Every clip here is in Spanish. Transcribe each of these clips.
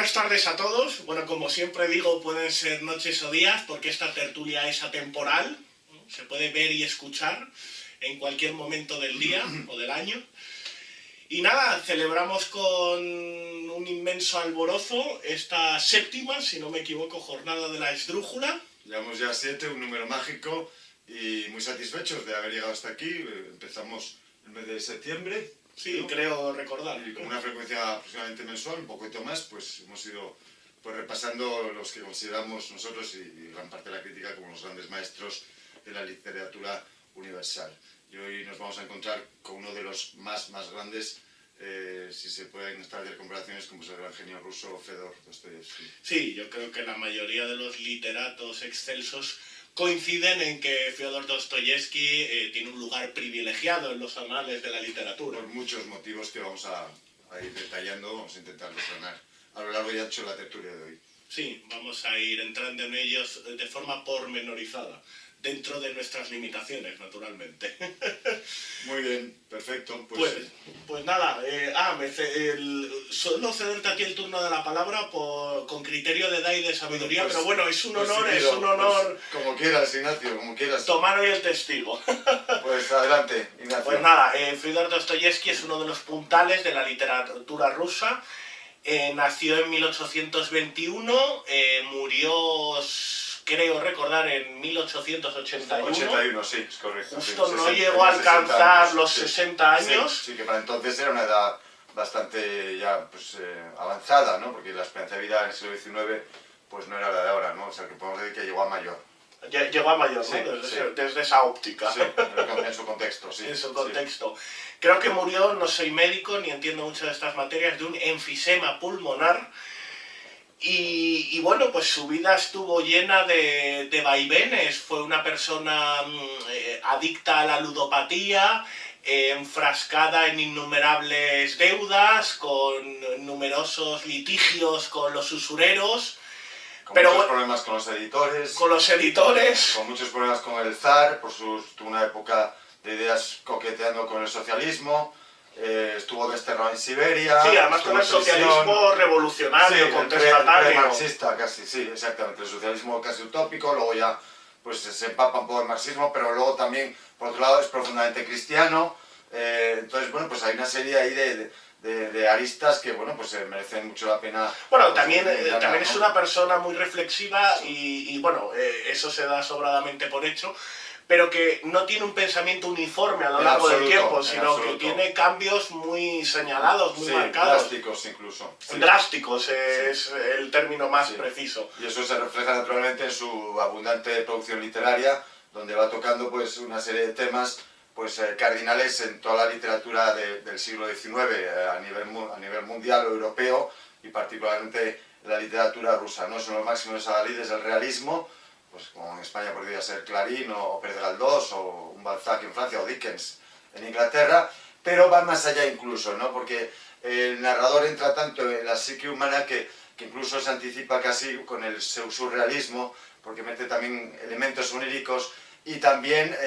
Buenas tardes a todos. Bueno, como siempre digo, pueden ser noches o días porque esta tertulia es atemporal, ¿no? Se puede ver y escuchar en cualquier momento del día o del año. Y nada, celebramos con un inmenso alborozo esta séptima, si no me equivoco, jornada de la esdrújula. Llevamos ya 7, un número mágico, y muy satisfechos de haber llegado hasta aquí. Empezamos el mes de septiembre. Sí, creo recordar. Y con una frecuencia aproximadamente mensual, un poquito más, pues hemos ido repasando los que consideramos nosotros y gran parte de la crítica como los grandes maestros de la literatura universal. Y hoy nos vamos a encontrar con uno de los más grandes, si se pueden establecer comparaciones, como es el gran genio ruso Fedor Dostoyevsky. Sí, yo creo que la mayoría de los literatos excelsos coinciden en que Fyodor Dostoyevsky tiene un lugar privilegiado en los anales de la literatura. Por muchos motivos que vamos a ir detallando, vamos a intentar desgranar a lo largo y ancho de la tertulia de hoy. Sí, vamos a ir entrando en ellos de forma pormenorizada, dentro de nuestras limitaciones, naturalmente. Muy bien, perfecto. Pues nada, suelo cederte aquí el turno de la palabra con criterio de edad y de sabiduría, pero bueno, es un honor, sí, es un honor. Como quieras, Ignacio, como quieras. Tomar hoy el testigo. Pues adelante, Ignacio. Pues nada, Fyodor Dostoyevsky es uno de los puntales de la literatura rusa. Nació en 1821, murió, creo recordar, en 1881. 81, sí, es correcto. Justo sí, no llegó a alcanzar los 60 años. Sí, que para entonces era una edad bastante ya avanzada, ¿no? Porque la esperanza de vida en el siglo XIX pues no era la de ahora, ¿no? O sea, que podemos decir que llegó a mayor. Llegó a mayor, sí, ¿no? Desde esa óptica. Sí, en su contexto, sí. En su contexto. Sí. Creo que murió, no soy médico ni entiendo mucho de estas materias, de un enfisema pulmonar. Y bueno, pues su vida estuvo llena de vaivenes. Fue una persona adicta a la ludopatía, enfrascada en innumerables deudas, con numerosos litigios con los usureros. Con muchos problemas con los editores. Con los editores. Con muchos problemas con el zar, tuvo una época de ideas coqueteando con el socialismo. Estuvo desterrado en Siberia. Sí, además con el socialismo revolucionario, contestatario. Marxista casi, sí, exactamente. El socialismo casi utópico, luego ya pues se empapa un poco el marxismo, pero luego también, por otro lado, es profundamente cristiano. Entonces, bueno, pues hay una serie ahí de aristas que, bueno, pues merecen mucho la pena. Bueno, también es una persona muy reflexiva y bueno, eso se da sobradamente por hecho, pero que no tiene un pensamiento uniforme a lo largo del tiempo, sino que tiene cambios muy señalados, muy marcados. Drásticos incluso. Sí. Drásticos es el término más preciso. Y eso se refleja naturalmente en su abundante producción literaria, donde va tocando pues una serie de temas pues cardinales en toda la literatura del siglo XIX, a nivel mundial o europeo, y particularmente la literatura rusa, ¿no? Son los máximos adalides del realismo, pues como en España podría ser Clarín o Pérez Galdós o un Balzac en Francia o Dickens en Inglaterra, pero va más allá incluso, ¿no? Porque el narrador entra tanto en la psique humana que incluso se anticipa casi con el surrealismo, porque mete también elementos oníricos y también,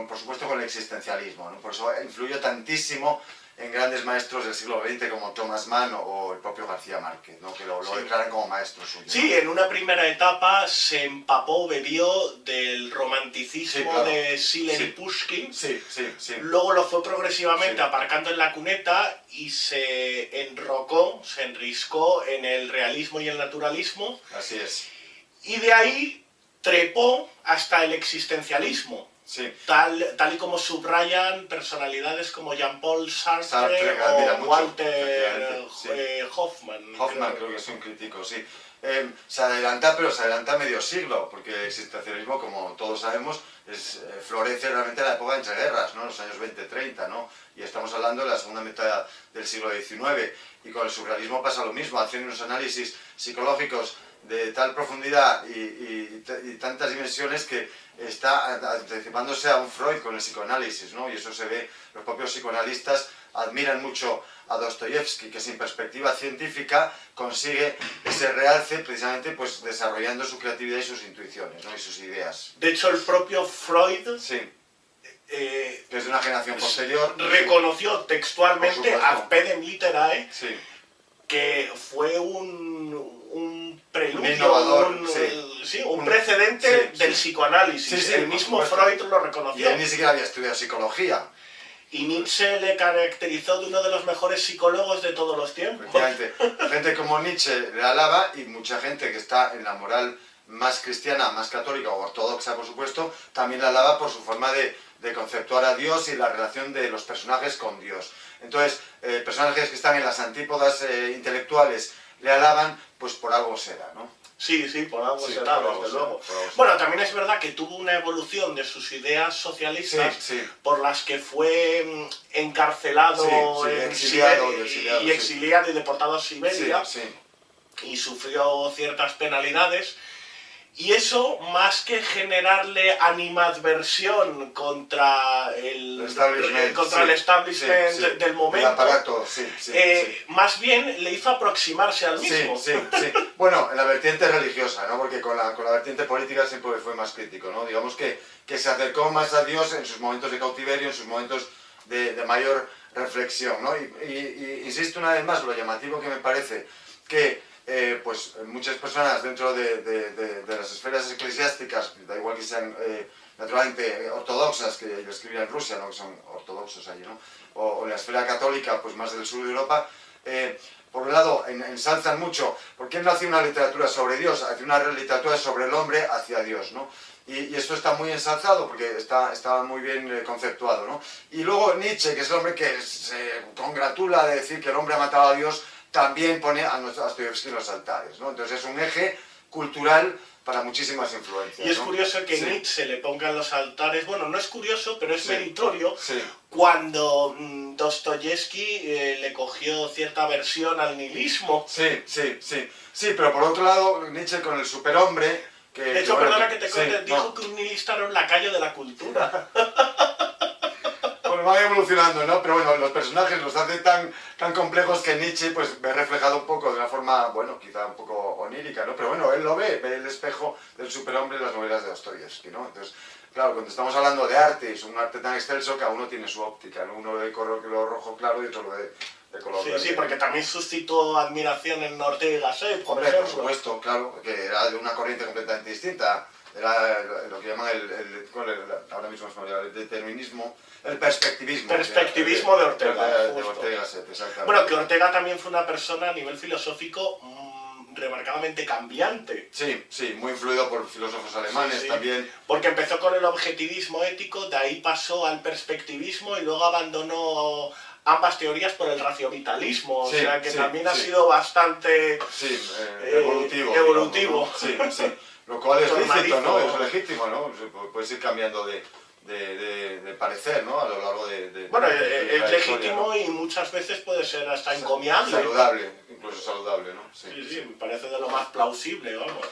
por supuesto, con el existencialismo, ¿no? Por eso influyó tantísimo en grandes maestros del siglo XX como Thomas Mann o el propio García Márquez, ¿no? Que lo declaran como maestro suyo. Sí, en una primera etapa se empapó, bebió del romanticismo de Schiller y Pushkin. Sí. Luego lo fue progresivamente aparcando en la cuneta y se enriscó en el realismo y el naturalismo. Así es. Y de ahí trepó hasta el existencialismo. Sí. Tal y como subrayan personalidades como Jean-Paul Sartre o Walter Hoffman. Hoffman creo que es un crítico, sí. Se adelanta medio siglo, porque el existencialismo, como todos sabemos, florece realmente en la época de entreguerras, ¿no? Los años 20-30, ¿no? Y estamos hablando de la segunda mitad del siglo XIX. Y con el surrealismo pasa lo mismo, hacen unos análisis psicológicos de tal profundidad y tantas dimensiones que está anticipándose a un Freud con el psicoanálisis, ¿no? Y eso se ve, los propios psicoanalistas admiran mucho a Dostoyevsky, que sin perspectiva científica consigue ese realce precisamente pues desarrollando su creatividad y sus intuiciones, ¿no? Y sus ideas. De hecho, el propio Freud, que es de una generación posterior, reconoció textualmente ad pedem literae que fue un preludio, innovador, un precedente del psicoanálisis. Sí, el mismo Freud lo y reconoció. él ni siquiera había estudiado psicología. Y Nietzsche le caracterizó de uno de los mejores psicólogos de todos los tiempos. Efectivamente, gente como Nietzsche le alaba, y mucha gente que está en la moral más cristiana, más católica o ortodoxa, por supuesto, también la alaba por su forma de conceptuar a Dios y la relación de los personajes con Dios. Entonces, personajes que están en las antípodas intelectuales le alaban, pues por algo será, ¿no? Sí, por algo será, desde luego. Bueno, también es verdad que tuvo una evolución de sus ideas socialistas por las que fue encarcelado exiliado y deportado a Siberia y sufrió ciertas penalidades. Y eso, más que generarle animadversión contra el establishment del momento, el aparato, más bien le hizo aproximarse al mismo. Bueno, en la vertiente religiosa, ¿no? Porque con la vertiente política siempre fue más crítico, ¿no? Digamos que se acercó más a Dios en sus momentos de cautiverio, en sus momentos de mayor reflexión, ¿no? Y insisto una vez más, lo llamativo que me parece que pues muchas personas dentro de las esferas eclesiásticas, da igual que sean naturalmente ortodoxas, que yo escribía en Rusia, ¿no? Que son ortodoxos allí, ¿no? O en la esfera católica, pues más del sur de Europa, por un lado ensalzan mucho, porque él no hacía una literatura sobre Dios, hacía una literatura sobre el hombre hacia Dios, ¿no? Y esto está muy ensalzado porque está muy bien conceptuado, ¿no? Y luego Nietzsche, que es el hombre que se congratula de decir que el hombre ha matado a Dios, también pone a Dostoyevsky en los altares, ¿no? Entonces es un eje cultural para muchísimas influencias. Y es curioso que Nietzsche le ponga en los altares, bueno, no es curioso, pero es meritorio, cuando Dostoyevsky le cogió cierta aversión al nihilismo. Sí, pero por otro lado, Nietzsche con el superhombre... de hecho, perdona que te cuente, dijo que un nihilista era un lacayo de la cultura. Bueno, va evolucionando, ¿no? Pero bueno, los personajes los hace tan complejos que Nietzsche pues ve reflejado un poco de una forma, bueno, quizá un poco onírica, ¿no? Pero bueno, él lo ve el espejo del superhombre en las novelas de Dostoyevsky, ¿no? Entonces, claro, cuando estamos hablando de arte, es un arte tan excelso, cada uno tiene su óptica, ¿no? Uno ve de color rojo claro y otro lo ve de color verde. Sí, porque también suscitó admiración en Ortega y Gasset, por ejemplo. Por supuesto, claro, que era de una corriente completamente distinta. Era lo que llaman ahora mismo se me olvida, el determinismo, el perspectivismo. Perspectivismo de Ortega. De Ortega y Gasset, exactamente. Bueno, que Ortega también fue una persona a nivel filosófico remarcadamente cambiante. Sí, muy influido por filósofos alemanes también. Porque empezó con el objetivismo ético, de ahí pasó al perspectivismo y luego abandonó ambas teorías por el raciomitalismo, o sea que también ha sido bastante evolutivo. ¿No? Sí. Lo cual es lícito, ¿no? Es legítimo, ¿no? Puedes ir cambiando de parecer, ¿no? A lo largo de bueno, de es legítimo, ¿no? Y ¿no? muchas veces puede ser hasta encomiable. Incluso saludable, ¿no? Sí, me parece de lo más plausible, vamos.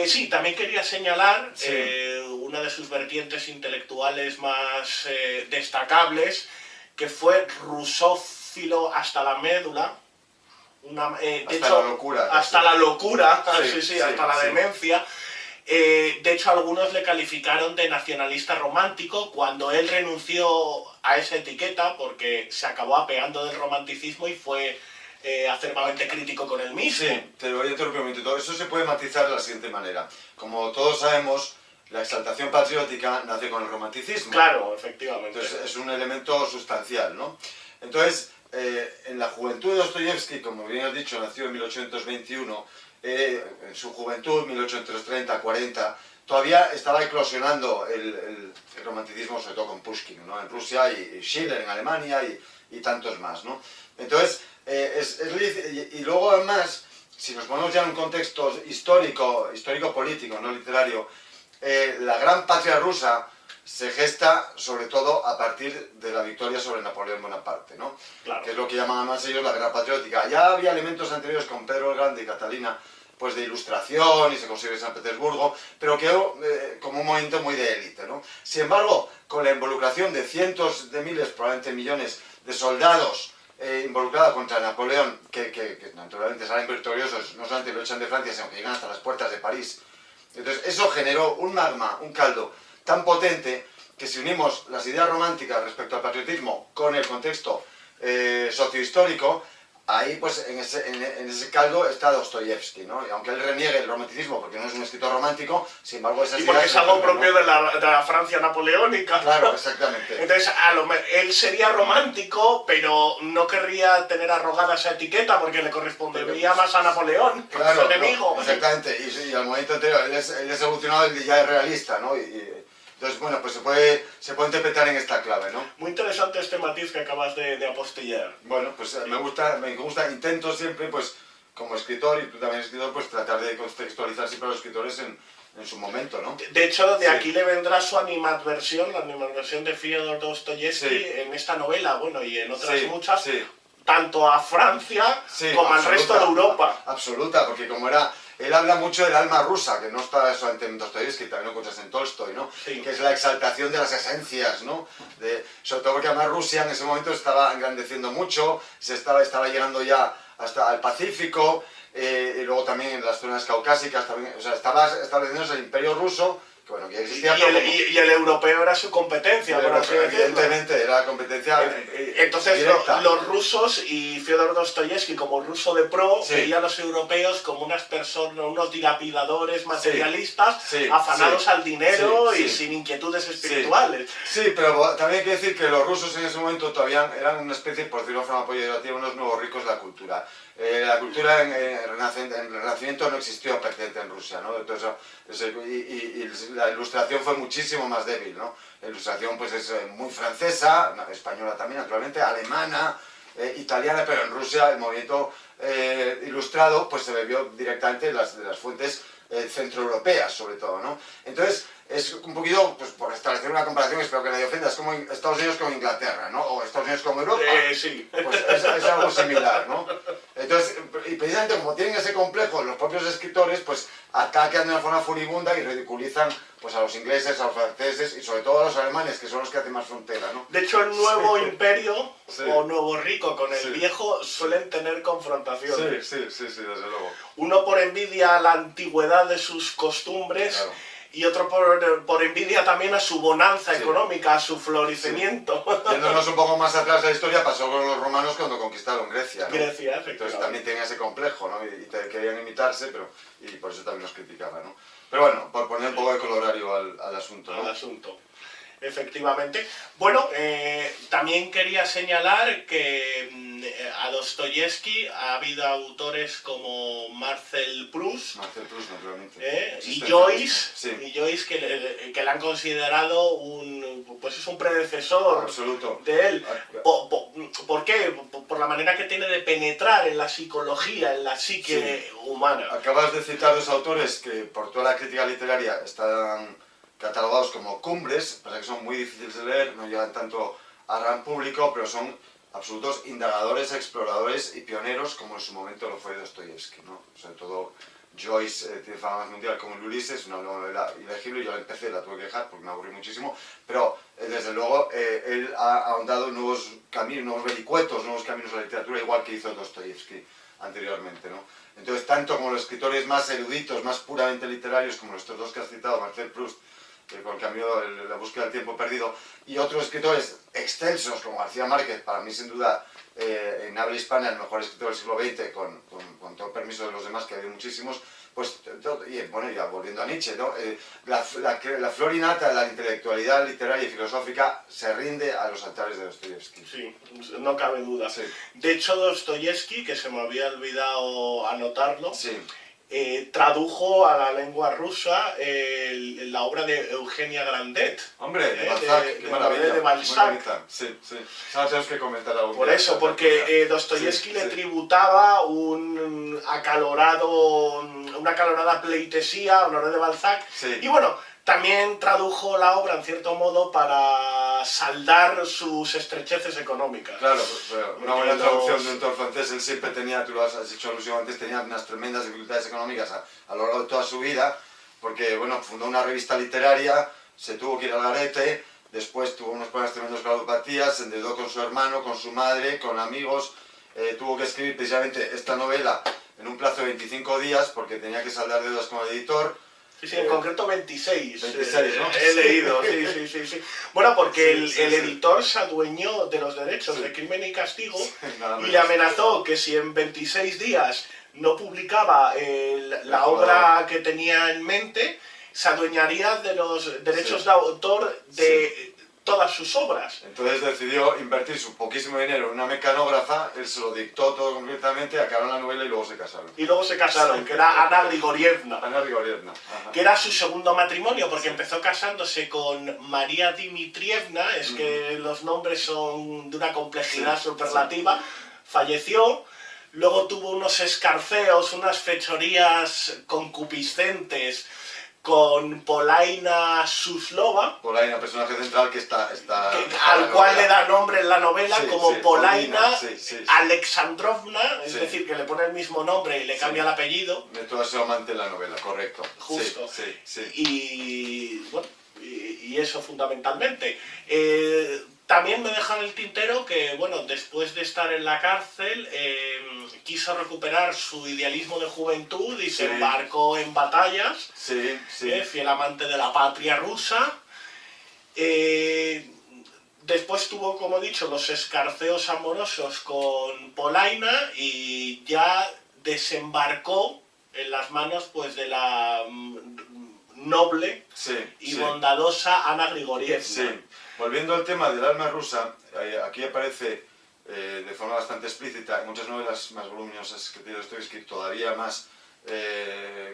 Sí, también quería señalar una de sus vertientes intelectuales más destacables, que fue rusófilo hasta la médula. Hasta la locura, hasta la demencia. De hecho, algunos le calificaron de nacionalista romántico cuando él renunció a esa etiqueta porque se acabó apeando del romanticismo y fue acervadamente crítico con él mismo. Sí, te voy a interrumpir un momento. Eso se puede matizar de la siguiente manera. Como todos sabemos, la exaltación patriótica nace con el romanticismo. Claro, efectivamente. Entonces es un elemento sustancial, ¿no? Entonces, en la juventud de Dostoyevsky, como bien has dicho, nació en 1821, en su juventud, 1830-40, todavía estaba eclosionando el romanticismo, sobre todo con Pushkin, ¿no? En Rusia, y Schiller en Alemania, y tantos más, ¿no? Entonces, y luego además, si nos ponemos ya en un contexto histórico-político, no literario, la gran patria rusa se gesta sobre todo a partir de la victoria sobre Napoleón Bonaparte, ¿no? Claro. Que es lo que llaman además ellos la guerra patriótica. Ya había elementos anteriores con Pedro el Grande y Catalina, pues de ilustración, y se consigue San Petersburgo, pero quedó como un movimiento muy de élite, ¿no? Sin embargo, con la involucración de cientos de miles, probablemente millones de soldados involucrados contra Napoleón, que naturalmente salen victoriosos, no solamente lo echan de Francia, sino que llegan hasta las puertas de París. Entonces eso generó un magma, un caldo tan potente que si unimos las ideas románticas respecto al patriotismo con el contexto sociohistórico, ahí pues en ese caldo está Dostoyevsky, ¿no? Y aunque él reniegue el romanticismo porque no es un escritor romántico, sin embargo esas Y porque ideas es algo ¿no? propio de la Francia napoleónica. Claro, exactamente. Entonces, él sería romántico, pero no querría tener arrogada esa etiqueta porque le correspondería más a Napoleón, Claro, su enemigo. no, exactamente. Y al momento anterior, él es evolucionado y ya es realista, ¿no? Entonces, bueno, pues se puede interpretar en esta clave, ¿no? Muy interesante este matiz que acabas de apostillar. Bueno, pues me gusta, intento siempre, pues, como escritor, y tú también escritor, pues tratar de contextualizar siempre a los escritores en su momento, ¿no? De hecho, de Sí. aquí le vendrá su animadversión, la animadversión de Fyodor Dostoyevsky Sí. en esta novela, bueno, y en otras Sí, muchas, sí. tanto a Francia Sí, como al absoluta, resto de Europa. Absoluta, porque como era... Él habla mucho del alma rusa, que no está solamente en Dostoyevsky, también lo encuentras en Tolstoy, ¿no? Sí. Que es la exaltación de las esencias, ¿no? Sobre todo porque además Rusia en ese momento estaba engrandeciendo mucho, estaba llegando ya hasta al Pacífico, y luego también en las zonas caucásicas, también, o sea, estaba estableciéndose el imperio ruso, que bueno, que existía... Y el europeo era su competencia, por así decirlo. Evidentemente, era competencia Entonces directa. los rusos y Fyodor Dostoyevsky como ruso de pro Sí. veían a los europeos como unas personas, unos dilapidadores materialistas, Sí, afanados sí, al dinero sí, y sí. sin inquietudes espirituales. Sí, pero también hay que decir que los rusos en ese momento todavía eran una especie, por decirlo de forma peyorativa, unos nuevos ricos de la cultura. La cultura en el Renacimiento no existió prácticamente en Rusia, ¿no? Entonces, la ilustración fue muchísimo más débil, ¿no? La ilustración pues es muy francesa, española también, naturalmente, alemana, italiana, pero en Rusia el movimiento ilustrado pues se bebió directamente de las fuentes centroeuropeas, sobre todo, ¿no? Entonces, es un poquito, pues por establecer una comparación, espero que nadie ofenda, es como Estados Unidos con Inglaterra, ¿no? O Estados Unidos con Europa. Sí. Pues es algo similar, ¿no? Entonces, y precisamente como tienen ese complejo los propios escritores, pues atacan de una forma furibunda y ridiculizan pues a los ingleses, a los franceses y sobre todo a los alemanes, que son los que hacen más frontera, ¿no? De hecho, el nuevo Sí. imperio Sí. o nuevo rico con el Sí. viejo suelen tener confrontaciones. Sí, desde luego. Uno por envidia a la antigüedad de sus costumbres, Claro. y otro por envidia también a su bonanza Sí. económica, a su florecimiento. Yéndonos un poco más atrás de la historia, pasó con los romanos cuando conquistaron Grecia, ¿no? Grecia, Entonces efectivamente. también tenían ese complejo, ¿no? Y querían imitarse, y por eso también los criticaban, ¿no? Pero bueno, por poner un poco de colorario al asunto, ¿no? Al asunto. Efectivamente. Bueno, también quería señalar que a Dostoyevsky ha habido autores como Marcel Proust, Marcel Proust, naturalmente. y Existencialismo. Sí, Joyce que le han considerado pues es un predecesor absoluto. de él. ¿Por qué? Por la manera que tiene de penetrar en la psicología, en la psique humana. Acabas de citar dos autores que por toda la crítica literaria están catalogados como cumbres, pasa que son muy difíciles de leer, no llegan tanto a gran público, pero son absolutos indagadores, exploradores y pioneros, como en su momento lo fue Dostoyevsky, ¿no? Sobre todo Joyce tiene fama más mundial como el Ulises, una novela ilegible, yo la empecé, la tuve que dejar porque me aburrí muchísimo, pero desde luego él ha ahondado en nuevos caminos, nuevos vericuetos, nuevos caminos de la literatura, igual que hizo Dostoyevsky anteriormente, ¿no? Entonces, tanto como los escritores más eruditos, más puramente literarios, como estos dos que has citado, Marcel Proust, con el camino, la búsqueda del tiempo perdido, y otros escritores extensos como García Márquez, para mí sin duda en habla hispana el mejor escritor del siglo XX, con todo el permiso de los demás, que hay muchísimos, pues, y bueno, ya volviendo a Nietzsche, ¿no? La flor innata de la intelectualidad literaria y filosófica se rinde a los altares de Dostoyevsky. Sí, no cabe duda. Sí. De hecho, Dostoyevsky, que se me había olvidado anotarlo, Sí. tradujo a la lengua rusa la obra de Eugenia Grandet. Hombre, de Balzac, qué maravilla. De Balzac. Muy bonita. Sí. Eso lo tenemos que comentar algún Por día. eso, porque Dostoyevsky le tributaba una acalorada pleitesía a honor de Balzac. Sí. Y bueno, también tradujo la obra, en cierto modo, para saldar sus estrecheces económicas. Claro, pero una buena traducción de un autor francés, él siempre tenía, tú lo has dicho alusión antes, tenía unas tremendas dificultades económicas a lo largo de toda su vida, porque, bueno, fundó una revista literaria, se tuvo que ir al garete, después tuvo unos problemas tremendos con cardiopatía, se endeudó con su hermano, con su madre, con amigos, tuvo que escribir precisamente esta novela en un plazo de 25 días porque tenía que saldar deudas con el editor. Sí, en concreto 26. 26, ¿no? He leído, sí. Bueno, porque Sí, el editor se adueñó de los derechos de Crimen y Castigo nada y menos. le amenazó que si en 26 días no publicaba la obra que tenía en mente, se adueñaría de los derechos de autor de todas sus obras. Entonces decidió invertir su poquísimo dinero en una mecanógrafa, él se lo dictó todo completamente, acabaron la novela y luego se casaron. Y luego se casaron, que era Ana Grigorievna. Ana Grigorievna. Ajá. Que era su segundo matrimonio, porque empezó casándose con María Dimitrievna, es que los nombres son de una complejidad superlativa, falleció, luego tuvo unos escarceos, unas fechorías concupiscentes con Polaina Suslova, Polaina, personaje central que está al cual le da nombre en la novela Sí, como sí, Polaina Polina, sí. Alexandrovna, es Sí. decir, que le pone el mismo nombre y le cambia el apellido. De toda su amante en la novela, correcto. Justo. Sí. Y bueno, y eso fundamentalmente. También me deja en el tintero que, bueno, después de estar en la cárcel, quiso recuperar su idealismo de juventud y se embarcó en batallas, Sí. fiel amante de la patria rusa. Después tuvo, como he dicho, los escarceos amorosos con Polaina y ya desembarcó en las manos pues de la noble y bondadosa Ana Grigorievna. Sí. Volviendo al tema del alma rusa, aquí aparece de forma bastante explícita en muchas novelas más voluminosas que tiene Dostoyevski, todavía más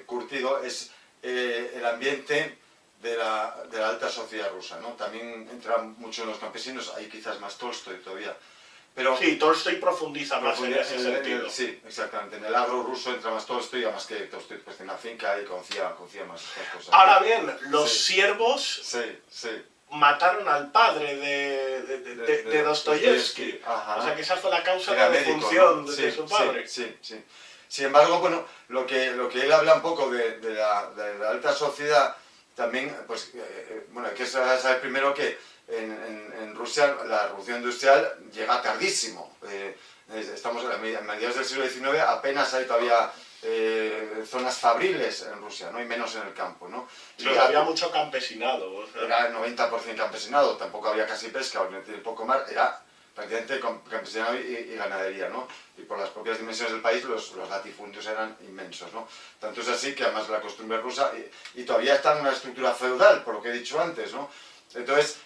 curtido, es el ambiente de la alta sociedad rusa, ¿no? También entran mucho en los campesinos, hay quizás más Tolstoy todavía. Pero sí, Tolstoy profundiza más en ese sentido. Sí, exactamente. En el agro ruso entra más Tolstoy, además que Tolstoy pues, tiene una finca y conocía más estas cosas. Ahora bien, los siervos Sí. mataron al padre de Dostoyevski. Ajá. O sea que esa fue la causa de Era la médico, defunción ¿no? de su padre. Sí. Sin embargo, bueno, lo que él habla un poco de la alta sociedad, también, pues, bueno, hay que saber primero que en Rusia la revolución industrial llega tardísimo. Estamos a mediados del siglo XIX, apenas hay todavía zonas fabriles en Rusia, ¿no? Y menos en el campo, ¿no? Sí, había mucho campesinado. O sea. Era el 90% campesinado, tampoco había casi pesca, obviamente poco mar, era prácticamente campesinado y ganadería, ¿no? Y por las propias dimensiones del país los latifundios eran inmensos, ¿no? Tanto es así que además la costumbre rusa, y todavía está en una estructura feudal, por lo que he dicho antes, ¿no? Entonces,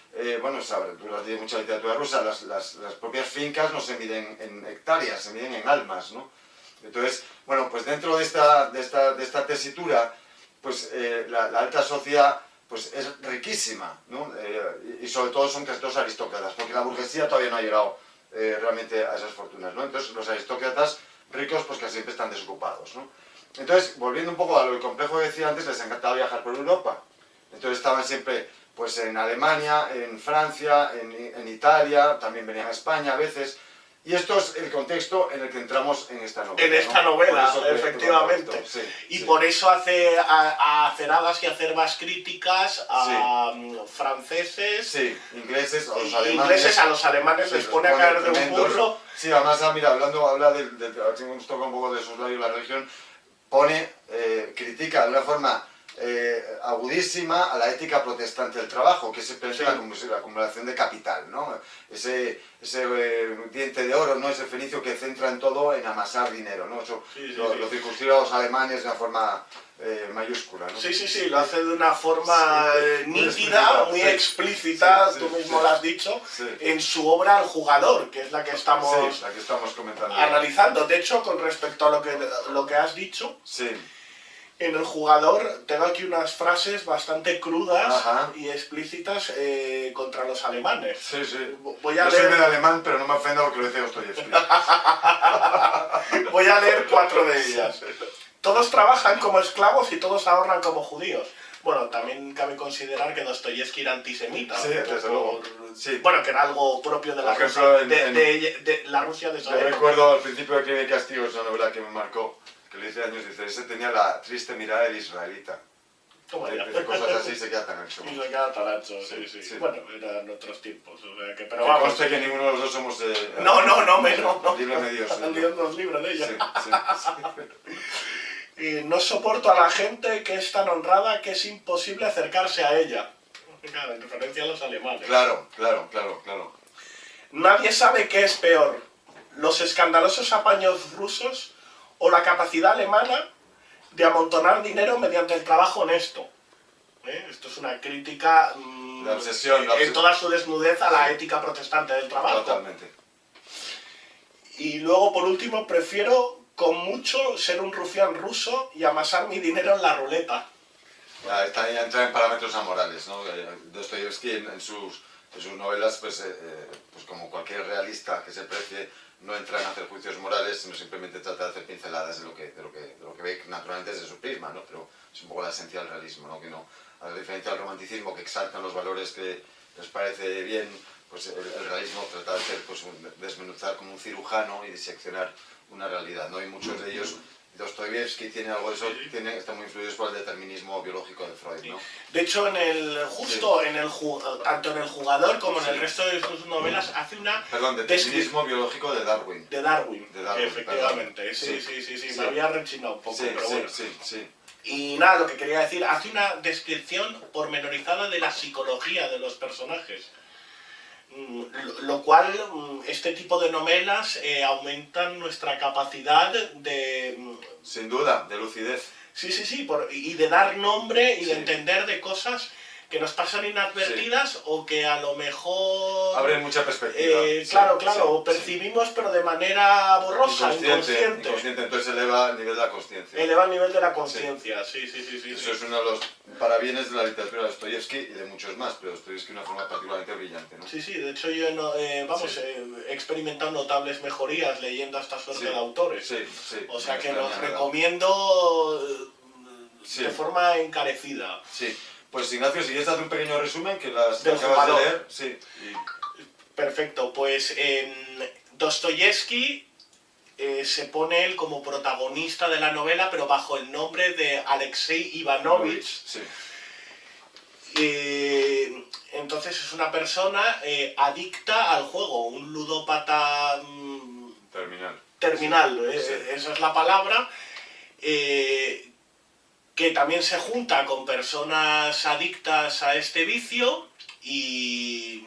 bueno, sabes, tú has leído mucha literatura rusa, las propias fincas no se miden en hectáreas, se miden en almas, ¿no? Entonces, bueno, pues dentro de esta tesitura, pues la alta sociedad pues es riquísima, ¿no? Y sobre todo son casi todos aristócratas, porque la burguesía todavía no ha llegado realmente a esas fortunas, ¿no? Entonces los aristócratas ricos pues casi siempre están desocupados, ¿no? Entonces, volviendo un poco a lo complejo que decía antes, les encantaba viajar por Europa. Entonces estaban siempre pues en Alemania, en Francia, en Italia, también venían a España a veces. Y esto es el contexto en el que entramos en esta novela. En esta novela, eso efectivamente. Sí. Por eso hace aceradas y acerbas críticas a franceses, ingleses, a los alemanes les pone a caer de un burro. Sí, además, mira, habla a ver si nos toca un poco de sus labios la religión, critica de una forma agudísima a la ética protestante del trabajo, que se piensa la acumulación de capital, ¿no? Ese diente de oro, ¿no? Ese fenicio que centra en todo en amasar dinero, ¿no? Eso lo circunscribe a los alemanes de una forma mayúscula, ¿no? Sí, lo hace de una forma nítida, muy explícita, tú mismo lo has dicho, en su obra El jugador, que es la que estamos comentando analizando. De hecho, con respecto a lo que has dicho, en El jugador tengo aquí unas frases bastante crudas y explícitas contra los alemanes. Yo soy de alemán, pero no me ofenda lo que lo dice Dostoyevski. Voy a leer 4 de ellas. Todos trabajan como esclavos y todos ahorran como judíos. Bueno, también cabe considerar que Dostoyevski era antisemita. Desde luego. Bueno, que era algo propio de la Rusia de la Rusia de esa época. Yo recuerdo al principio de Crimen y Castigo, es una novela que me marcó, que le hice años, dice, ese tenía la triste mirada del israelita. Dice cosas así se queda tan ancho. Y se queda tan ancho, sí. Bueno, eran otros tiempos, o sea que... Pero vamos. Conste que ninguno de los dos somos... No. Libre medios. Dios nos libre de ella. No soporto a la gente que es tan honrada que es imposible acercarse a ella. Claro, en referencia a los alemanes. Claro. Nadie sabe qué es peor, los escandalosos apaños rusos o la capacidad alemana de amontonar dinero mediante el trabajo honesto. Esto es una crítica La obsesión, en toda su desnudez a la ética protestante del trabajo. Totalmente. Y luego, por último, prefiero con mucho ser un rufián ruso y amasar mi dinero en la ruleta. Ya entra en parámetros amorales, ¿no? Dostoyevsky en sus novelas, pues como cualquier realista que se precie, no entra en hacer juicios morales, sino simplemente trata de hacer pinceladas de lo que ve naturalmente desde su prisma, ¿no? Pero es un poco la esencia del realismo, ¿no? Que no, a diferencia del romanticismo, que exaltan los valores que les parece bien, pues el realismo trata de hacer, pues, desmenuzar como un cirujano y diseccionar una realidad, ¿no? Y muchos de ellos, Dostoyevsky tiene algo de eso, está muy influidos por el determinismo biológico de Freud, ¿no? De hecho, tanto en El Jugador como en el resto de sus novelas hace una... Perdón, determinismo biológico de Darwin. De Darwin, perdón. efectivamente. Sí, me había rechinado un poco, pero bueno. Sí. Y nada, lo que quería decir, hace una descripción pormenorizada de la psicología de los personajes. Lo cual, este tipo de novelas aumentan nuestra capacidad de... Sin duda, de lucidez. Sí, y de dar nombre y de entender de cosas que nos pasan inadvertidas o que a lo mejor... Abren mucha perspectiva. Claro, percibimos pero de manera borrosa, inconsciente. Entonces eleva el nivel de la conciencia. Eleva el nivel de la conciencia, sí. Eso es uno de los parabienes de la literatura de Dostoyevsky y de muchos más, pero Dostoyevsky de una forma particularmente brillante, ¿no? Sí, de hecho yo he experimentado notables mejorías leyendo a esta suerte de autores. O sea que los recomiendo de forma encarecida. Sí. Pues Ignacio, si quieres hacer un pequeño resumen que las del acabas Jugador. de leer. Sí. Perfecto, pues Dostoyevsky se pone él como protagonista de la novela, pero bajo el nombre de Alexei Ivanovich. Sí. Entonces es una persona adicta al juego, un ludópata terminal, esa es la palabra. Que también se junta con personas adictas a este vicio y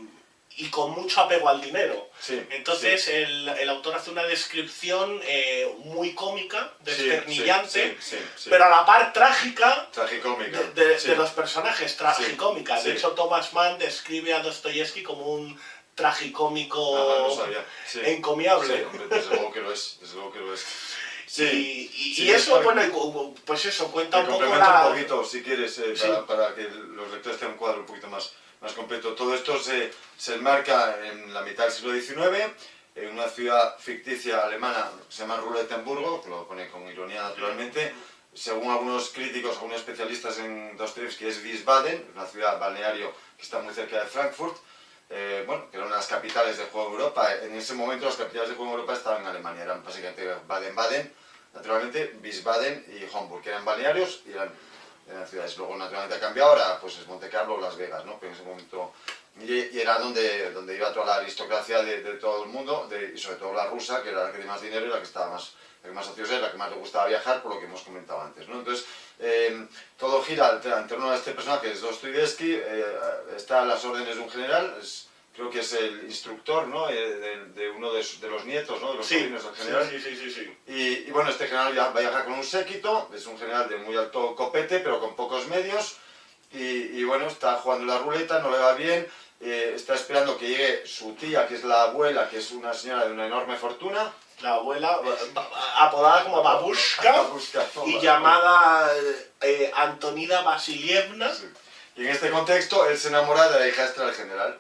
con mucho apego al dinero. Entonces el autor hace una descripción muy cómica, desternillante, pero a la par trágica de los personajes, tragicómica. De hecho, Thomas Mann describe a Dostoyevsky como un tragicómico encomiable. Desde luego que lo es. Y eso, bueno, pues eso, cuenta un poco un poquito, si quieres, para que los lectores tengan un cuadro un poquito más completo. Todo esto se enmarca en la mitad del siglo XIX, en una ciudad ficticia alemana que se llama Ruletenburgo, que lo pone con ironía naturalmente. Según algunos críticos, algunos especialistas en Dostoyevsky, es Wiesbaden, una ciudad balneario que está muy cerca de Frankfurt. Que eran las capitales del juego en Europa. En ese momento las capitales del juego en Europa estaban en Alemania, eran básicamente Baden-Baden, naturalmente Wiesbaden y Homburg, que eran balnearios y eran ciudades. Luego naturalmente ha cambiado, ahora pues es Monte Carlo o Las Vegas, ¿no? Pero en ese momento, y era donde iba toda la aristocracia de todo el mundo, y sobre todo la rusa, que era la que tenía más dinero y la que estaba más ociosa y la que más le gustaba viajar, por lo que hemos comentado antes, ¿no? Entonces, todo gira en torno a este personaje, que es Dostoyevsky, está a las órdenes de un general, creo que es el instructor, ¿no? De uno de los nietos, ¿no? De los sobrinos del general. Sí. Y bueno, este general viaja con un séquito, es un general de muy alto copete, pero con pocos medios, y bueno, está jugando la ruleta, no le va bien, está esperando que llegue su tía, que es la abuela, que es una señora de una enorme fortuna. La abuela, apodada como Babushka, y llamada Antonida Vasilievna. Y en este contexto, él se enamora de la hijastra del general.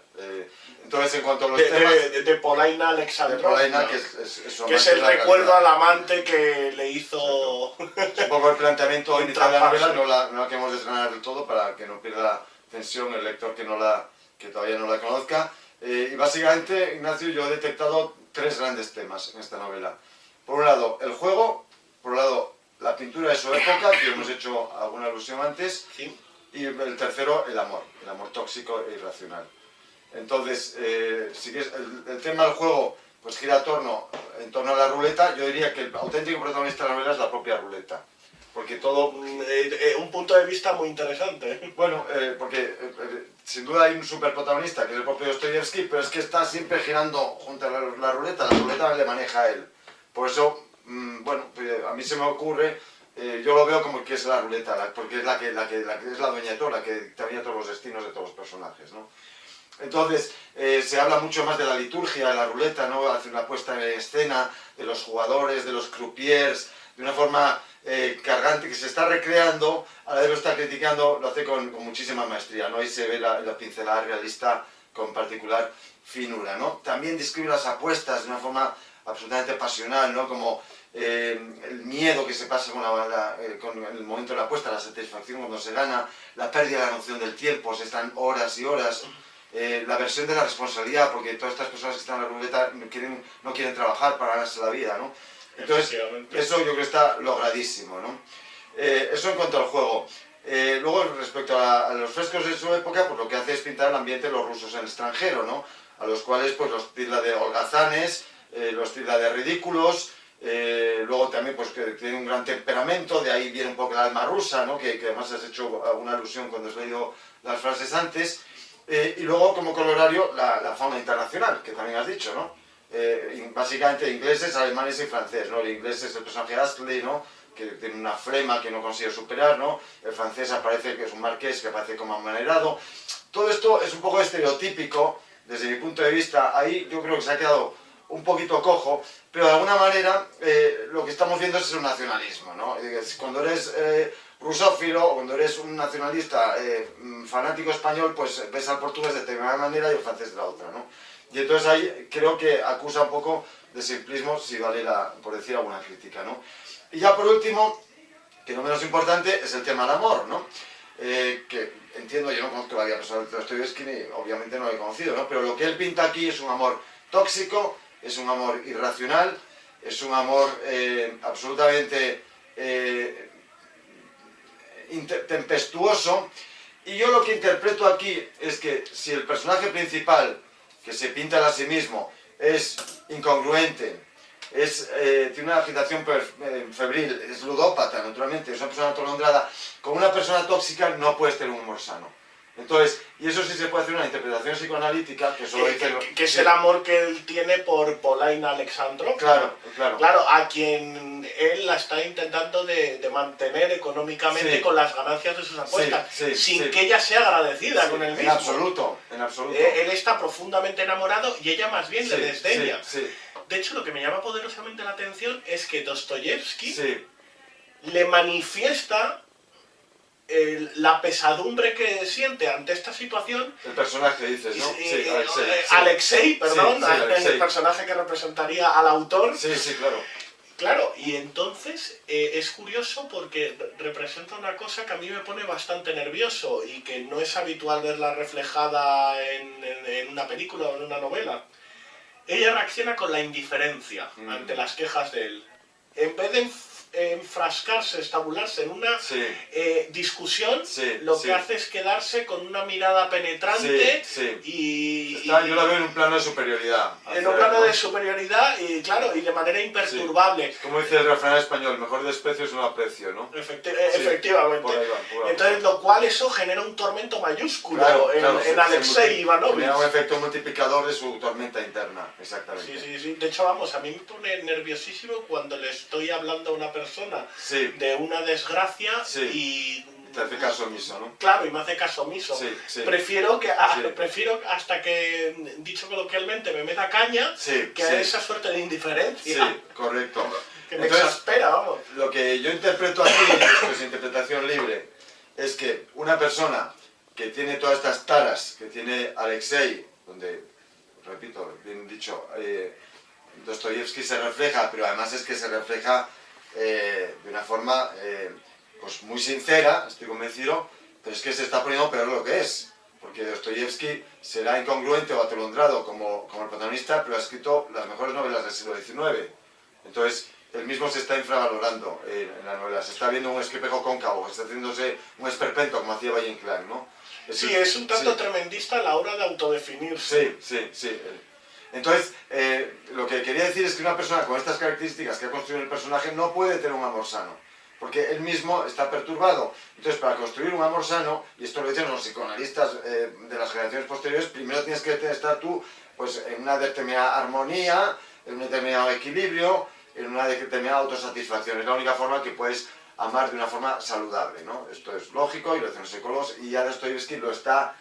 Entonces, en cuanto a los temas... De Polaina Alexandrovna. De Polaina, que es que es el recuerdo al amante que le hizo... Es un poco el planteamiento inicial de la novela, no la queremos desgranar del todo para que no pierda tensión el lector que todavía no la conozca. Y básicamente, Ignacio, yo he detectado tres grandes temas en esta novela. Por un lado, el juego, por un lado, la pintura de su época, que hemos hecho alguna alusión antes, y el tercero, el amor tóxico e irracional. Entonces, si el tema del juego pues gira en torno a la ruleta, yo diría que el auténtico protagonista de la novela es la propia ruleta. porque todo... Un punto de vista muy interesante. Bueno, porque sin duda hay un superprotagonista, que es el propio Dostoyevsky, pero es que está siempre girando junto a la ruleta le maneja a él. Por eso, bueno, a mí se me ocurre, yo lo veo como que es la ruleta, porque es la que es la dueña de todo, la que dictamina todos los destinos de todos los personajes, ¿no? Entonces, se habla mucho más de la liturgia, de la ruleta, ¿no? Hace una puesta en escena de los jugadores, de los croupiers, de una forma cargante que se está recreando, a la vez lo está criticando, lo hace con muchísima maestría, ¿no? Ahí se ve la pincelada realista con particular finura, ¿no? También describe las apuestas de una forma absolutamente pasional, ¿no? Como el miedo que se pasa con el momento de la apuesta, la satisfacción cuando se gana, la pérdida de la noción del tiempo, se están horas y horas, la versión de la responsabilidad, porque todas estas personas que están en la ruleta no quieren trabajar para ganarse la vida, ¿no? Entonces, eso yo creo que está logradísimo, ¿no? Eso en cuanto al juego. Luego, respecto a los frescos de su época, pues lo que hace es pintar el ambiente de los rusos en el extranjero, ¿no? A los cuales pues los tilda de holgazanes, los tilda de ridículos, luego también pues que tiene un gran temperamento, de ahí viene un poco el alma rusa, ¿no? Que además has hecho alguna alusión cuando has leído las frases antes. Y luego, como colorario, la fauna internacional, que también has dicho, ¿no? Básicamente ingleses, alemanes y francés, ¿no? El inglés es el personaje Astley, ¿no? Que tiene una flema que no consigue superar, ¿no? El francés aparece que es un marqués que parece como amanerado. Todo esto es un poco estereotípico, desde mi punto de vista. Ahí yo creo que se ha quedado un poquito cojo, pero de alguna manera lo que estamos viendo es un nacionalismo, ¿no? Cuando eres rusófilo, o cuando eres un nacionalista fanático español, pues ves al portugués de determinada manera y el francés de la otra, ¿no? Y entonces ahí creo que acusa un poco de simplismo, si vale por decir alguna crítica, ¿no? Y ya por último, que no menos importante, es el tema del amor, ¿no? Que entiendo, yo no conozco la vida personal de Dostoyevsky, obviamente no lo he conocido, ¿no? Pero lo que él pinta aquí es un amor tóxico, es un amor irracional, es un amor absolutamente tempestuoso, y yo lo que interpreto aquí es que si el personaje principal, que se pinta a sí mismo, es incongruente, tiene una agitación febril, es ludópata, naturalmente, es una persona atolondrada, con una persona tóxica no puedes tener un humor sano. Entonces, y eso sí se puede hacer una interpretación psicoanalítica, que solo dice... Que es el amor que él tiene por Polaina Alexandrov. Claro, claro. Claro, a quien él la está intentando de mantener económicamente con las ganancias de sus apuestas, sin que ella sea agradecida con él mismo. En absoluto, en absoluto. Él está profundamente enamorado y ella más bien le desdeña. De hecho, lo que me llama poderosamente la atención es que Dostoyevsky le manifiesta la pesadumbre que siente ante esta situación. El personaje, dices, ¿no? Alexei, perdón, Alexei. el personaje que representaría al autor. Sí, claro. Claro, y entonces es curioso porque representa una cosa que a mí me pone bastante nervioso y que no es habitual verla reflejada en una película o en una novela. Ella reacciona con la indiferencia ante las quejas de él. En vez de enfrascarse, estabularse en una discusión, lo que hace es quedarse con una mirada penetrante y... yo la veo en un plano de superioridad. En un plano de superioridad y, claro, y de manera imperturbable. Como dice el refrán español, mejor desprecio es no aprecio, ¿no? Efectivamente. Por ahí va. Entonces, lo cual eso genera un tormento mayúsculo en Alexei Ivanovich. Genera un efecto multiplicador de su tormenta interna, exactamente. Sí. De hecho, vamos, a mí me pone nerviosísimo cuando le estoy hablando a una persona de una desgracia y... Te hace caso omiso, ¿no? Claro, y me hace caso omiso. Prefiero hasta que, dicho coloquialmente, me meta caña, que a esa suerte de indiferencia. Sí, correcto. Que me exaspera, vamos. Lo que yo interpreto aquí, esto es interpretación libre, es que una persona que tiene todas estas taras, que tiene Alexei, donde, repito, bien dicho, Dostoyevsky se refleja, pero además es que se refleja de una forma pues muy sincera, estoy convencido, pero es que se está poniendo peor lo que es, porque Dostoyevsky será incongruente o atolondrado como el protagonista, pero ha escrito las mejores novelas del siglo XIX. Entonces, él mismo se está infravalorando en la novela, se está viendo un espejo cóncavo, está haciéndose un esperpento, como hacía Valle Inclán, ¿no? Es un tanto tremendista a la hora de autodefinirse. Sí. Entonces, lo que quería decir es que una persona con estas características que ha construido el personaje no puede tener un amor sano. porque él mismo está perturbado. Entonces, para construir un amor sano, y esto lo dicen los psicoanalistas de las generaciones posteriores, primero tienes que estar tú pues, en una determinada armonía, en un determinado equilibrio, en una determinada autosatisfacción. Es la única forma que puedes amar de una forma saludable, ¿no? Esto es lógico y lo dicen los psicólogos, y ya Dostoyevsky lo está,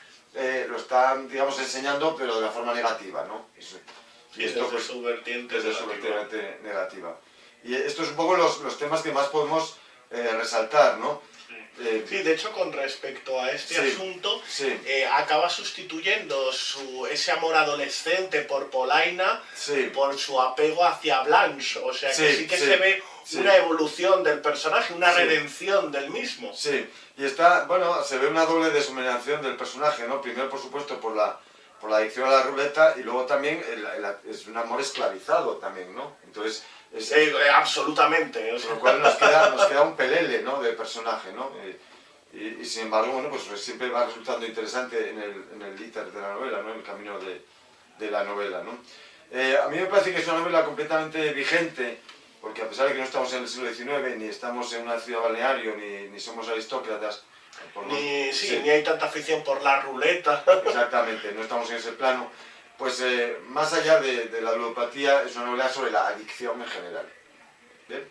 digamos, enseñando, pero de una forma negativa, ¿no? Y esto, desde pues, su vertiente desde su vertiente negativa. Y estos son un poco los temas que más podemos resaltar, ¿no? Sí, de hecho, con respecto a este asunto, acaba sustituyendo ese amor adolescente por Polaina por su apego hacia Blanche. O sea, que sí que se ve una evolución del personaje, una redención del mismo. Sí, y está, bueno, se ve una doble deshumanización del personaje, ¿no? Primero, por supuesto, por la adicción a la ruleta, y luego también es un amor esclavizado también, ¿no? Entonces... absolutamente. O sea. Con lo cual nos queda un pelele, ¿no? De personaje, ¿no? Y sin embargo, bueno, pues siempre va resultando interesante en el íter de la novela, ¿no? En el camino de la novela, ¿no? A mí me parece que es una novela completamente vigente, porque a pesar de que no estamos en el siglo XIX, ni estamos en una ciudad balneario, ni somos aristócratas, ni hay tanta afición por la ruleta. Exactamente, no estamos en ese plano. Pues más allá de la ludopatía, es una novela sobre la adicción en general. ¿Bien?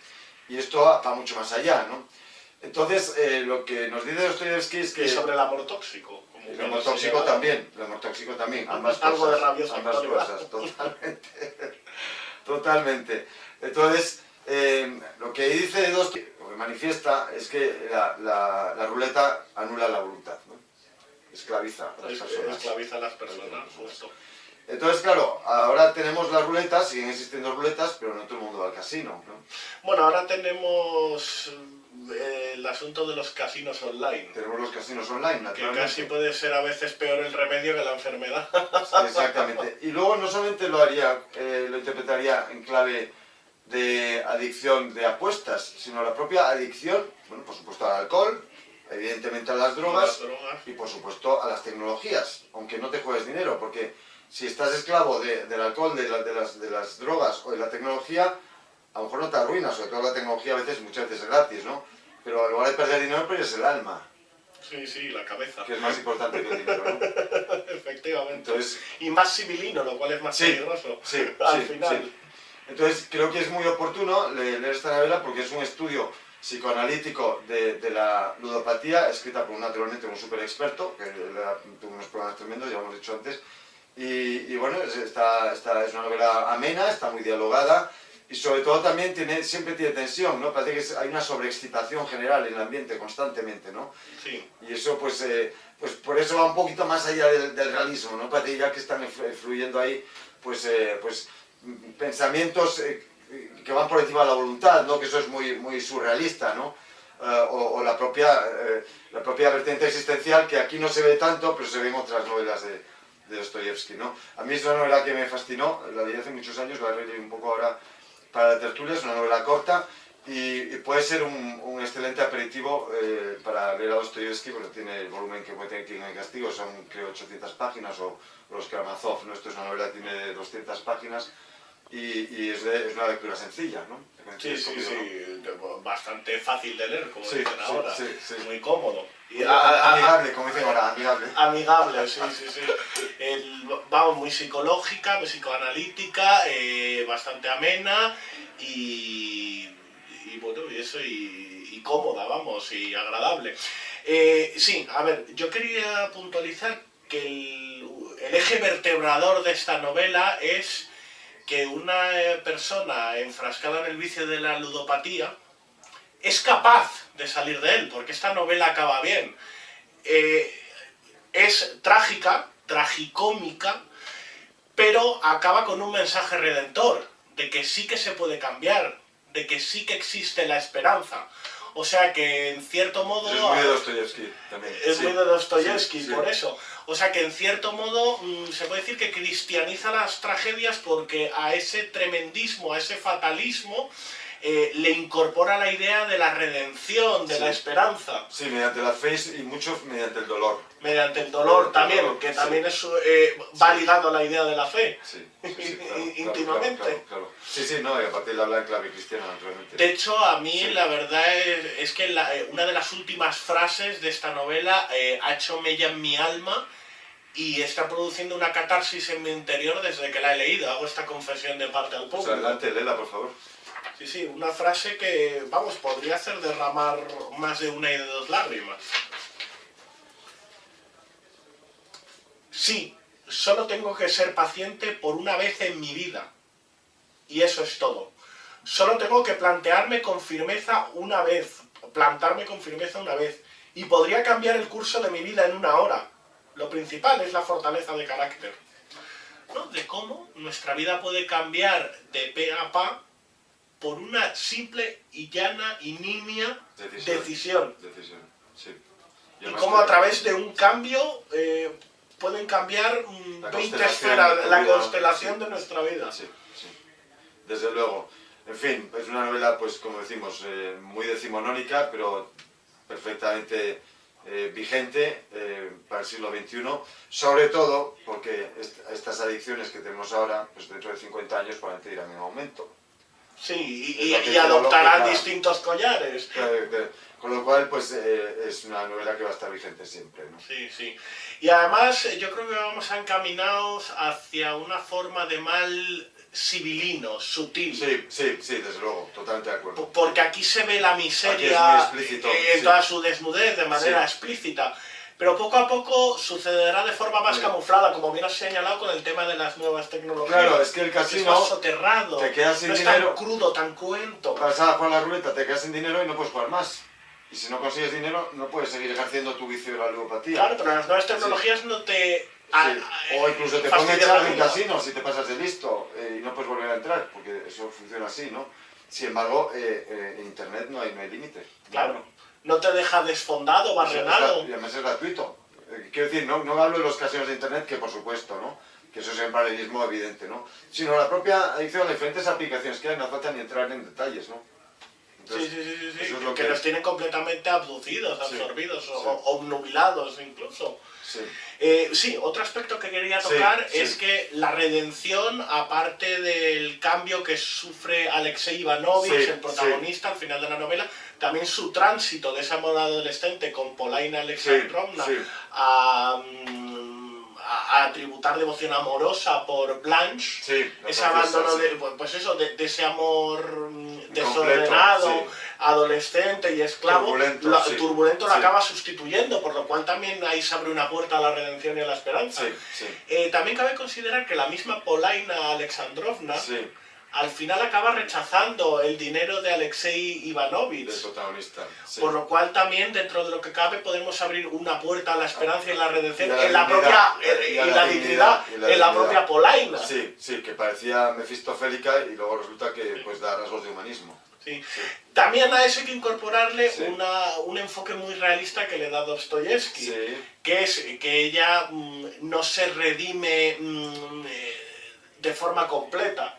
Y esto va mucho más allá, ¿no? Entonces, lo que nos dice Dostoyevsky es que... Y sobre el amor tóxico. El amor tóxico también, ambas Algo cosas, de rabiosa ambas cosas, totalmente. Totalmente. Entonces, lo que dice Dostoyevsky, lo que manifiesta, es que la ruleta anula la voluntad, ¿no? Esclaviza a las personas. Esclaviza a las personas, justo. Entonces, claro, ahora tenemos las ruletas, siguen existiendo ruletas, pero no todo el mundo va al casino, ¿no? Bueno, ahora tenemos el asunto de los casinos online. Tenemos los casinos online, naturalmente. Que casi puede ser a veces peor el remedio que la enfermedad. Exactamente. Y luego no solamente lo interpretaría en clave de adicción de apuestas, sino la propia adicción, bueno, por supuesto al alcohol, evidentemente a las drogas y por supuesto a las tecnologías, aunque no te juegues dinero, porque si estás esclavo del alcohol, de las drogas o de la tecnología, a lo mejor no te arruinas, sobre todo la tecnología muchas veces es gratis, ¿no? Pero a lugar de perder dinero, pierdes el alma. Sí, la cabeza. Que es más importante que el dinero, ¿no? Efectivamente. Entonces, y más civilino, lo cual es más peligroso. Al final. Sí. Entonces, creo que es muy oportuno leer esta novela porque es un estudio psicoanalítico de la ludopatía, escrita por naturalmente un súper experto, que tuvo unos problemas tremendos, ya lo hemos dicho antes. Y bueno, esta es una novela amena, está muy dialogada y sobre todo también siempre tiene tensión, ¿no? Parece que hay una sobreexcitación general en el ambiente constantemente, ¿no? Sí. Y eso pues por eso va un poquito más allá del realismo, ¿no? Parece ya que están fluyendo ahí pues pensamientos que van por encima de la voluntad, ¿no? Que eso es muy surrealista, ¿no? O la propia vertiente existencial, que aquí no se ve tanto, pero se ve en otras novelas de Dostoyevsky, ¿no? A mí es una novela que me fascinó, la leí hace muchos años, la releí un poco ahora para la tertulia, es una novela corta y puede ser un excelente aperitivo para leer a Dostoyevsky, porque tiene el volumen que puede tener Crimen y Castigo, son creo 800 páginas, o los Karamazov, ¿no? Esto es una novela que tiene 200 páginas y es una lectura sencilla, ¿no? Sí, ¿no? Bastante fácil de leer, como dicen ahora, muy cómodo. Y amigable, como dicen ahora, amigable. Amigable, sí. Vamos, muy psicológica, muy psicoanalítica, bastante amena y bueno, y cómoda, vamos, y agradable. Sí, a ver, yo quería puntualizar que el eje vertebrador de esta novela es que una persona enfrascada en el vicio de la ludopatía es capaz de salir de él, porque esta novela acaba bien. Es trágica, tragicómica, pero acaba con un mensaje redentor, de que sí que se puede cambiar, de que sí que existe la esperanza. O sea que, en cierto modo... Es muy de Dostoyevsky también. Es muy de Dostoyevsky, por eso. O sea que, en cierto modo, se puede decir que cristianiza las tragedias porque a ese tremendismo, a ese fatalismo, le incorpora la idea de la redención, de la esperanza. Sí, mediante la fe y mucho mediante el dolor. Mediante el dolor también, que también es, va ligado a la idea de la fe. Sí, claro, íntimamente. Claro. Sí, no, y a partir de hablar en clave cristiana, naturalmente. De hecho, a mí la verdad es que una de las últimas frases de esta novela ha hecho mella en mi alma y está produciendo una catarsis en mi interior desde que la he leído. Hago esta confesión de parte al público. Pues adelante, léela, por favor. Sí, una frase que, vamos, podría hacer derramar más de una y de dos lágrimas. Sí, solo tengo que ser paciente por una vez en mi vida. Y eso es todo. Solo tengo que plantarme con firmeza una vez. Y podría cambiar el curso de mi vida en una hora. Lo principal es la fortaleza de carácter. ¿No? De cómo nuestra vida puede cambiar de pe a pa por una simple y llana y nimia decisión. Sí. Y cómo a través de un cambio pueden cambiar 20 esferas, la constelación de nuestra vida. Sí. Desde luego. En fin, es una novela, pues como decimos, muy decimonónica, pero perfectamente vigente para el siglo XXI, sobre todo porque estas adicciones que tenemos ahora, pues dentro de 50 años probablemente irán en aumento. Sí, y adoptarán distintos collares. Con lo cual, pues es una novela que va a estar vigente siempre, ¿no? Sí. Y además, yo creo que vamos encaminados hacia una forma de mal civilino, sutil. Sí, desde luego, totalmente de acuerdo. Porque aquí se ve la miseria en toda su desnudez, de manera explícita. Pero poco a poco sucederá de forma más camuflada, como bien has señalado con el tema de las nuevas tecnologías. Claro, es que el casino es más soterrado, te quedas sin no dinero, es tan crudo, tan cruento. Vas a jugar la ruleta, te quedas sin dinero y no puedes jugar más. Y si no consigues dinero, no puedes seguir ejerciendo tu vicio de la ludopatía. Claro, pero las nuevas tecnologías no te... O incluso te pueden echar de un casino si te pasas de listo y no puedes volver a entrar, porque eso funciona así, ¿no? Sin embargo, en Internet no hay límite. Claro, no te deja desfondado, barrenado. Y además es gratuito. Quiero decir, no hablo de los casinos de Internet, que por supuesto, ¿no? Que eso es un paralelismo evidente, ¿no? Sino la propia adicción a las diferentes aplicaciones que hay, no hace falta ni entrar en detalles, ¿no? Entonces, sí. Eso es lo que los tienen completamente abducidos, absorbidos o obnubilados incluso. Sí, otro aspecto que quería tocar es que la redención, aparte del cambio que sufre Alexei Ivanovich, el protagonista al final de la novela, también su tránsito de ese amor adolescente con Polaina Alexandrovna a tributar devoción amorosa por Blanche, ese abandono de ese amor desordenado, adolescente y esclavo, turbulento lo acaba sustituyendo, por lo cual también ahí se abre una puerta a la redención y a la esperanza. También cabe considerar que la misma Polaina Alexandrovna al final acaba rechazando el dinero de Alexei Ivanovich. Del protagonista. Por lo cual también, dentro de lo que cabe, podemos abrir una puerta a la esperanza y la redención en la propia dignidad, en la propia Polaina. Sí, que parecía mefistofélica y luego resulta que pues da rasgos de humanismo. Sí. También a eso hay que incorporarle un enfoque muy realista que le da Dostoyevsky, que es que ella no se redime de forma completa.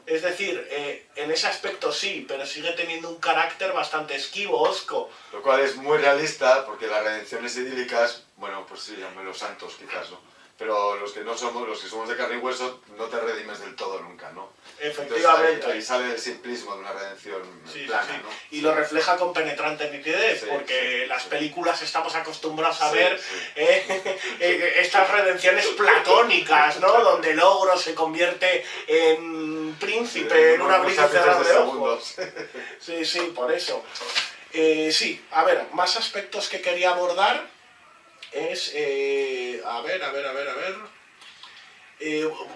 Es decir, en ese aspecto sí, pero sigue teniendo un carácter bastante esquivo, hosco. Lo cual es muy realista, porque las redenciones idílicas, bueno, pues sí, llamen los santos quizás, ¿no? Pero los que no somos, los que somos de carne y hueso, no te redimes del todo nunca, ¿no? Efectivamente. Entonces, ahí sale el simplismo de una redención plana, ¿no? Y lo refleja con penetrante nitidez, porque las películas estamos acostumbrados a ver estas redenciones platónicas, ¿no? Donde el ogro se convierte en príncipe en un abrir y cerrar de ojos. Sí, por eso. A ver, más aspectos que quería abordar es... a ver.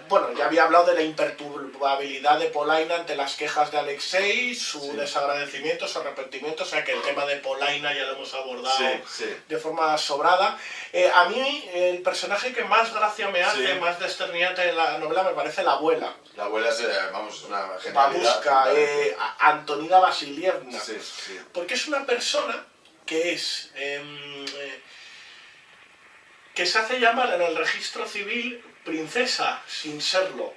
Bueno, ya había hablado de la imperturbabilidad de Polaina ante las quejas de Alexei, su desagradecimiento, su arrepentimiento, o sea que el tema de Polaina ya lo hemos abordado de forma sobrada. A mí el personaje que más gracia me hace, más desternillante de la novela, me parece la abuela. La abuela es, vamos, una genialidad. Babushka, Antonina Vasilievna. Porque es una persona que es... que se hace llamar en el registro civil princesa, sin serlo.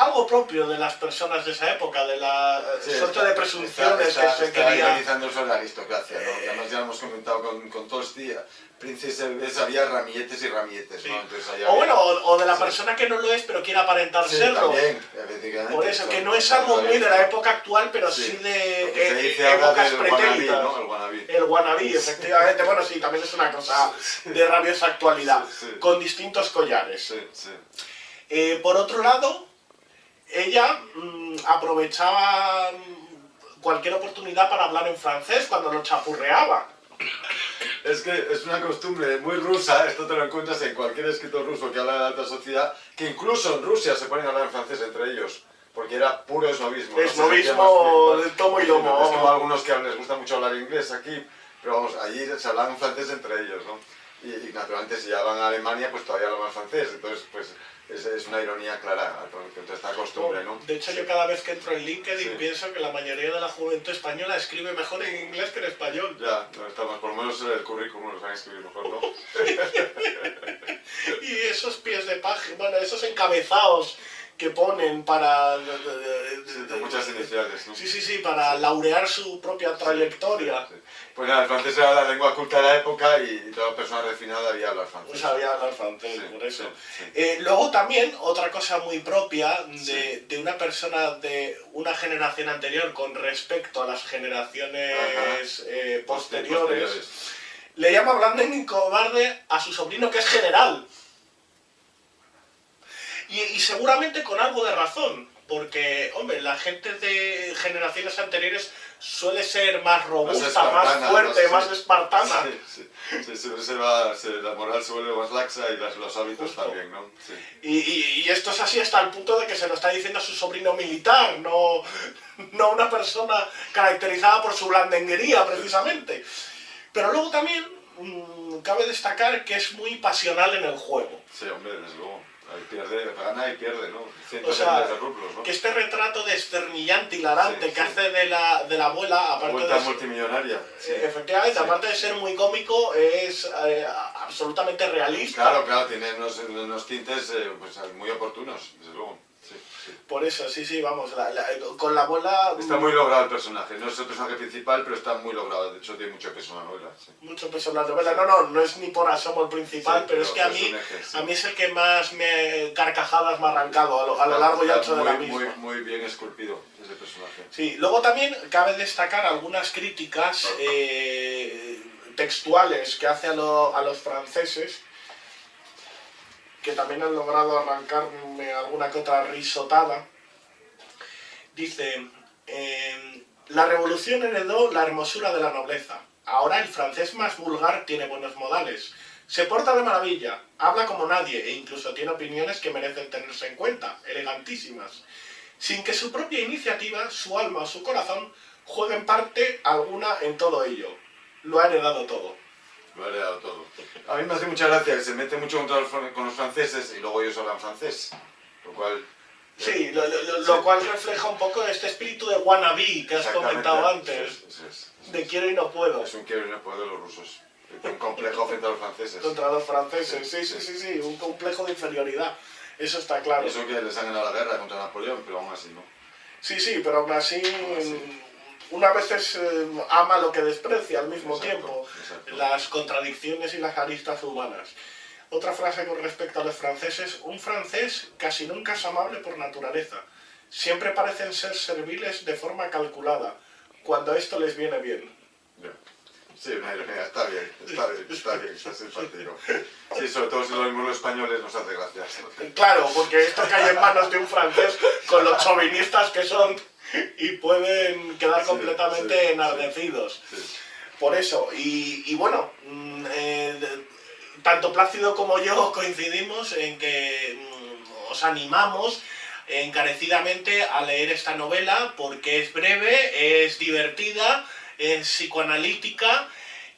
algo propio de las personas de esa época, de la suerte de presunciones que se está quería... ironizando sobre la aristocracia, ¿no? Y además ya hemos comentado con Tolstoy, Príncipes había ramilletes y ramilletes, ¿no? Entonces, ahí o bueno, había... o de la persona que no lo es pero quiere aparentar Sí, serlo. también, efectivamente. Por eso, que no es algo muy de la época actual, pero sí de se dice ahora épocas del wannabe, pretéritas. ¿no? El wannabe. El wannabe, efectivamente. Bueno, sí, también es una cosa de rabiosa actualidad, Sí. con distintos collares. Sí, sí. Por otro lado, ella aprovechaba cualquier oportunidad para hablar en francés cuando lo chapurreaba. Es que es una costumbre muy rusa, esto te lo encuentras en cualquier escritor ruso que habla de la alta sociedad, que incluso en Rusia se ponen a hablar en francés entre ellos, porque era puro esnovismo. Esnovismo de tomo y lomo. Es como algunos que les gusta mucho hablar inglés aquí, pero vamos, allí se hablaban francés entre ellos, ¿no? Y naturalmente si ya van a Alemania, pues todavía hablan francés, entonces pues es una ironía clara entre esta costumbre, ¿no? De hecho, yo cada vez que entro en LinkedIn Sí. pienso que la mayoría de la juventud española escribe mejor en inglés que en español. Ya, no estamos, por lo menos el currículum los van a escribir mejor, ¿no? Y esos pies de página, bueno, esos encabezados que ponen para... Sí, con muchas iniciales, ¿no? Sí, para laurear su propia trayectoria. Sí. Pues nada, el francés era la lengua culta de la época y toda persona refinada debía hablar francés. Pues sabía hablar francés, Sí, por eso. sí. Luego también, otra cosa muy propia Sí. de una persona de una generación anterior con respecto a las generaciones posteriores, le llama hablando en cobarde a su sobrino que es general. Y seguramente con algo de razón, porque, hombre, la gente de generaciones anteriores suele ser más robusta, más fuerte, más espartana. Sí. La moral se vuelve más laxa y los hábitos Justo. también, ¿no? Sí. Y esto es así hasta el punto de que se lo está diciendo a su sobrino militar, no una persona caracterizada por su blandenguería, precisamente. Pero luego también cabe destacar que es muy pasional en el juego. Sí, hombre, desde luego. Ahí gana y pierde, ¿no? O sea, de rublos, ¿no? que este retrato desternillante, hilarante, Sí, que hace de la abuela, La aparte vuelta de... multimillonaria. Sí. Efectivamente, Sí. aparte de ser muy cómico, es absolutamente realista. Claro, tiene unos tintes pues, muy oportunos, desde luego. Sí. Por eso, sí, vamos, con la abuela... Está muy logrado el personaje, no es el personaje principal, pero está muy logrado, de hecho tiene mucho peso en la novela. Sí. Mucho peso en la novela. No es ni por asomo el principal, Sí, pero es que a es mí, un eje, sí. a mí es el que más carcajadas me ha arrancado a lo largo y ancho de la misma. Muy bien esculpido ese personaje. Sí, luego también cabe destacar algunas críticas textuales que hace a los franceses, que también han logrado arrancarme alguna que otra risotada. Dice, la revolución heredó la hermosura de la nobleza. Ahora el francés más vulgar tiene buenos modales. Se porta de maravilla, habla como nadie e incluso tiene opiniones que merecen tenerse en cuenta, elegantísimas. Sin que su propia iniciativa, su alma o su corazón jueguen parte alguna en todo ello. Lo ha heredado todo. Lo ha heredado todo. A mí me hace mucha gracia que se mete mucho con los franceses y luego ellos hablan francés, lo cual... Sí, lo cual refleja un poco este espíritu de wannabe que has comentado antes, de quiero y no puedo. Es un quiero y no puedo de los rusos, un complejo frente a los franceses. Contra los franceses, sí, un complejo de inferioridad, eso está claro. Eso que les han ganado la guerra contra Napoleón, pero aún así no. Sí, pero aún así, una veces ama lo que desprecia al mismo tiempo, las contradicciones y las aristas humanas. Otra frase con respecto a los franceses, un francés casi nunca es amable por naturaleza. Siempre parecen ser serviles de forma calculada, cuando esto les viene bien. Sí, una ironía, está simpático. Sí, sobre todo si lo mismo los españoles nos hace gracia. Claro, porque esto cae en manos de un francés con los chauvinistas que son y pueden quedar completamente enardecidos. Sí. Por eso, y bueno, tanto Plácido como yo coincidimos en que os animamos encarecidamente a leer esta novela porque es breve, es divertida, es psicoanalítica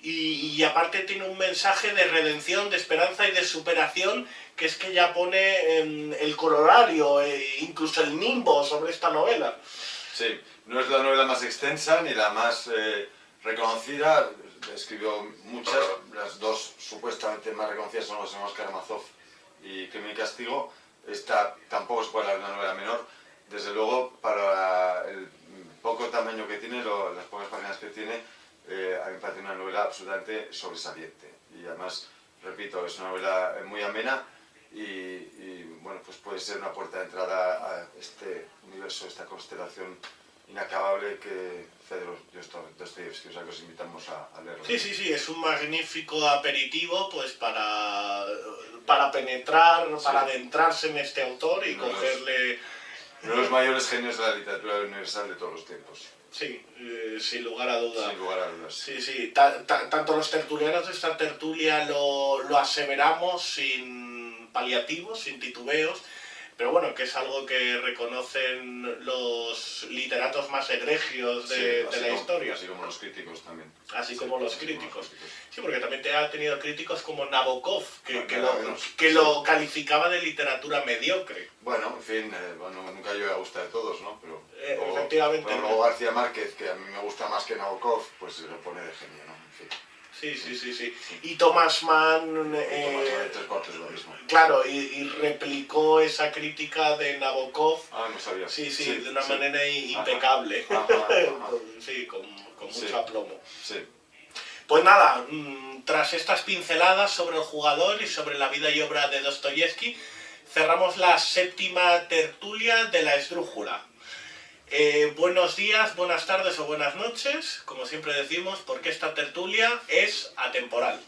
y aparte tiene un mensaje de redención, de esperanza y de superación que es que ya pone el colorario, incluso el nimbo sobre esta novela. Sí, no es la novela más extensa ni la más reconocida, escribió muchas, las dos supuestamente más reconocidas son los hermanos Karamazov y Crimen y Castigo, Esta tampoco es para una novela menor. Desde luego, para el poco tamaño que tiene, las pocas páginas que tiene, a mí me parece una novela absolutamente sobresaliente. Y además, repito, es una novela muy amena y bueno, pues puede ser una puerta de entrada a este universo, esta constelación inacabable que Fedor Dostoyevsky, o sea que os invitamos a leerlo. Sí, sí, sí, es un magnífico aperitivo pues para penetrar, Sí. para adentrarse en este autor y Uno de cogerle... Uno de los mayores genios de la literatura universal de todos los tiempos. Sí, sin lugar a duda. Sin lugar a dudas. Sí, sí, tanto los tertulianos de esta tertulia lo aseveramos sin paliativos, sin titubeos, pero bueno, que es algo que reconocen los literatos más egregios de la historia. Así como los críticos también. Así como los críticos. Sí, porque también ha tenido críticos como Nabokov, que sí. lo calificaba de literatura mediocre. Bueno, en fin, nunca yo a gusta de todos, ¿no? Pero efectivamente. Pero luego García Márquez, que a mí me gusta más que Nabokov, pues se lo pone de genio, ¿no? En fin. Sí. Y Thomas Mann... Thomas Mann, 3/4 es lo mismo. Claro, y replicó esa crítica de Nabokov. Ah, no sabía. Sí, de una manera impecable. Ajá. Sí, con mucho aplomo. Sí. Pues nada, tras estas pinceladas sobre el jugador y sobre la vida y obra de Dostoyevsky, cerramos la 7ª tertulia de la Esdrújula. Buenos días, buenas tardes o buenas noches, como siempre decimos, porque esta tertulia es atemporal.